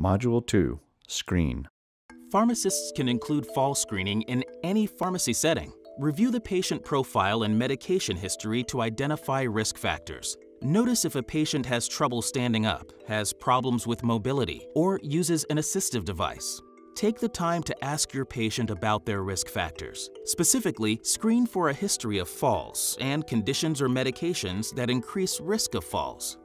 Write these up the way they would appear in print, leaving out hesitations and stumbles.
Module 2, Screen. Pharmacists can include fall screening in any pharmacy setting. Review the patient profile and medication history to identify risk factors. Notice if a patient has trouble standing up, has problems with mobility, or uses an assistive device. Take the time to ask your patient about their risk factors. Specifically, screen for a history of falls and conditions or medications that increase risk of falls.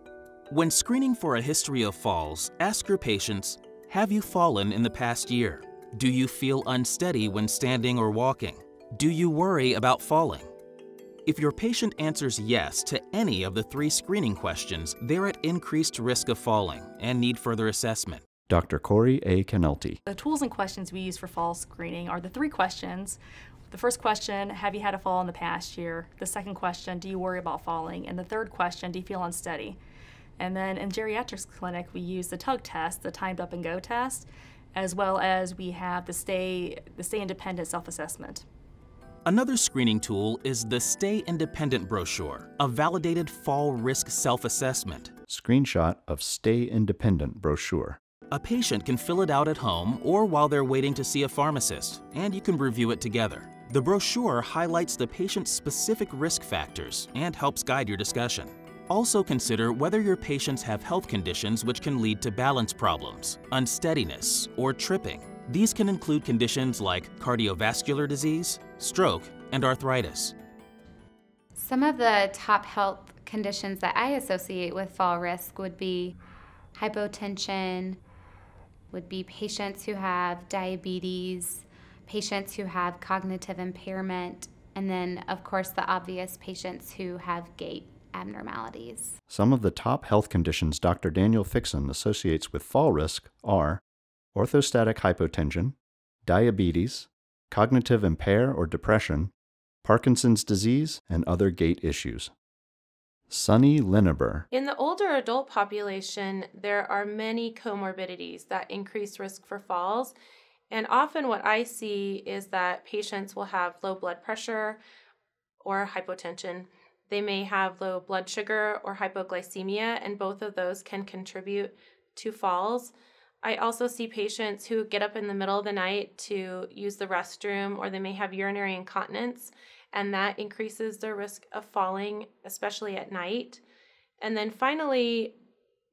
When screening for a history of falls, ask your patients, have you fallen in the past year? Do you feel unsteady when standing or walking? Do you worry about falling? If your patient answers yes to any of the 3 screening questions, they're at increased risk of falling and need further assessment. Dr. Corey A. Canelti. The tools and questions we use for fall screening are the 3 questions. The first question, have you had a fall in the past year? The second question, do you worry about falling? And the third question, do you feel unsteady? And then in geriatrics clinic, we use the TUG test, the timed up and go test, as well as we have the stay independent self-assessment. Another screening tool is the Stay Independent Brochure, a validated fall risk self-assessment. Screenshot of Stay Independent Brochure. A patient can fill it out at home or while they're waiting to see a pharmacist, and you can review it together. The brochure highlights the patient's specific risk factors and helps guide your discussion. Also consider whether your patients have health conditions which can lead to balance problems, unsteadiness, or tripping. These can include conditions like cardiovascular disease, stroke, and arthritis. Some of the top health conditions that I associate with fall risk would be hypotension, would be patients who have diabetes, patients who have cognitive impairment, and then, of course, the obvious patients who have gait abnormalities. Some of the top health conditions Dr. Daniel Fixon associates with fall risk are orthostatic hypotension, diabetes, cognitive impair or depression, Parkinson's disease, and other gait issues. Sunny Lineber. In the older adult population, there are many comorbidities that increase risk for falls, and often what I see is that patients will have low blood pressure or hypotension. They may have low blood sugar or hypoglycemia, and both of those can contribute to falls. I also see patients who get up in the middle of the night to use the restroom, or they may have urinary incontinence, and that increases their risk of falling, especially at night. And then finally,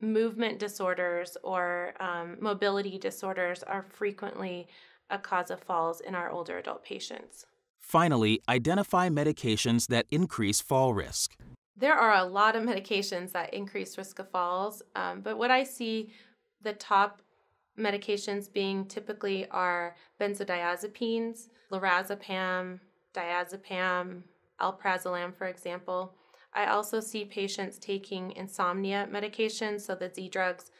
movement disorders or mobility disorders are frequently a cause of falls in our older adult patients. Finally, identify medications that increase fall risk. There are a lot of medications that increase risk of falls, but what I see the top medications being typically are benzodiazepines, lorazepam, diazepam, alprazolam, for example. I also see patients taking insomnia medications, so the Z drugs,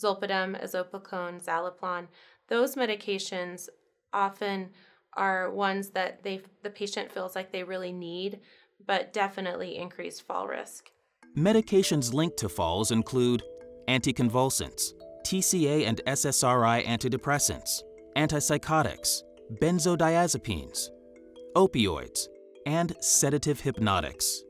zolpidem, azopiclone, Zaloplan. Those medications often are ones that the patient feels like they really need, but definitely increase fall risk. Medications linked to falls include anticonvulsants, TCA and SSRI antidepressants, antipsychotics, benzodiazepines, opioids, and sedative hypnotics.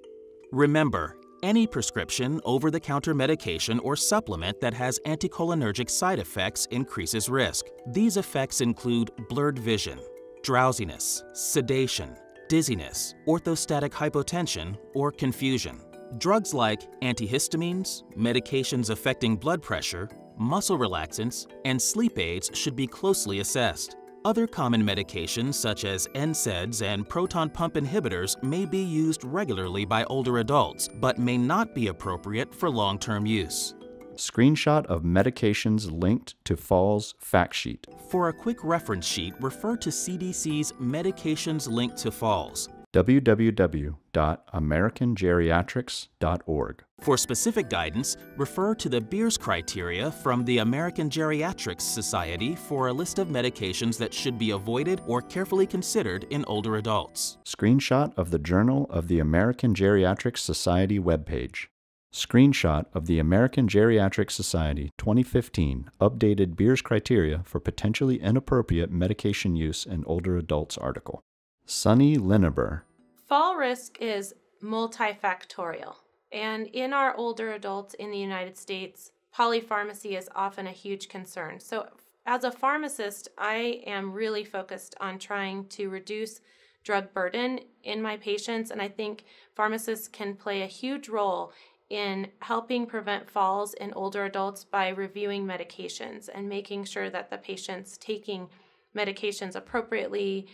Remember, any prescription, over-the-counter medication, or supplement that has anticholinergic side effects increases risk. These effects include blurred vision, drowsiness, sedation, dizziness, orthostatic hypotension, or confusion. Drugs like antihistamines, medications affecting blood pressure, muscle relaxants, and sleep aids should be closely assessed. Other common medications such as NSAIDs and proton pump inhibitors may be used regularly by older adults, but may not be appropriate for long-term use. Screenshot of medications linked to falls fact sheet. For a quick reference sheet, refer to CDC's Medications Linked to Falls. www.americangeriatrics.org. For specific guidance, refer to the Beers criteria from the American Geriatrics Society for a list of medications that should be avoided or carefully considered in older adults. Screenshot of the Journal of the American Geriatrics Society webpage. Screenshot of the American Geriatric Society 2015 updated Beers criteria for potentially inappropriate medication use in older adults article. Sunny Lineber. Fall risk is multifactorial, and in our older adults in the United States polypharmacy is often a huge concern. So as a pharmacist, I am really focused on trying to reduce drug burden in my patients, and I think pharmacists can play a huge role in helping prevent falls in older adults by reviewing medications and making sure that the patient's taking medications appropriately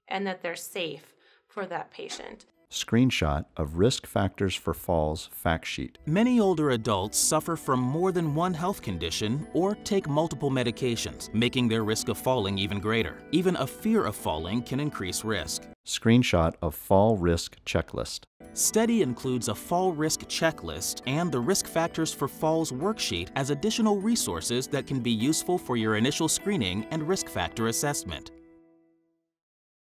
and that they're safe for that patient. Screenshot of Risk Factors for Falls fact sheet. Many older adults suffer from more than one health condition or take multiple medications, making their risk of falling even greater. Even a fear of falling can increase risk. Screenshot of Fall Risk Checklist. STEADI includes a fall risk checklist and the Risk Factors for Falls worksheet as additional resources that can be useful for your initial screening and risk factor assessment.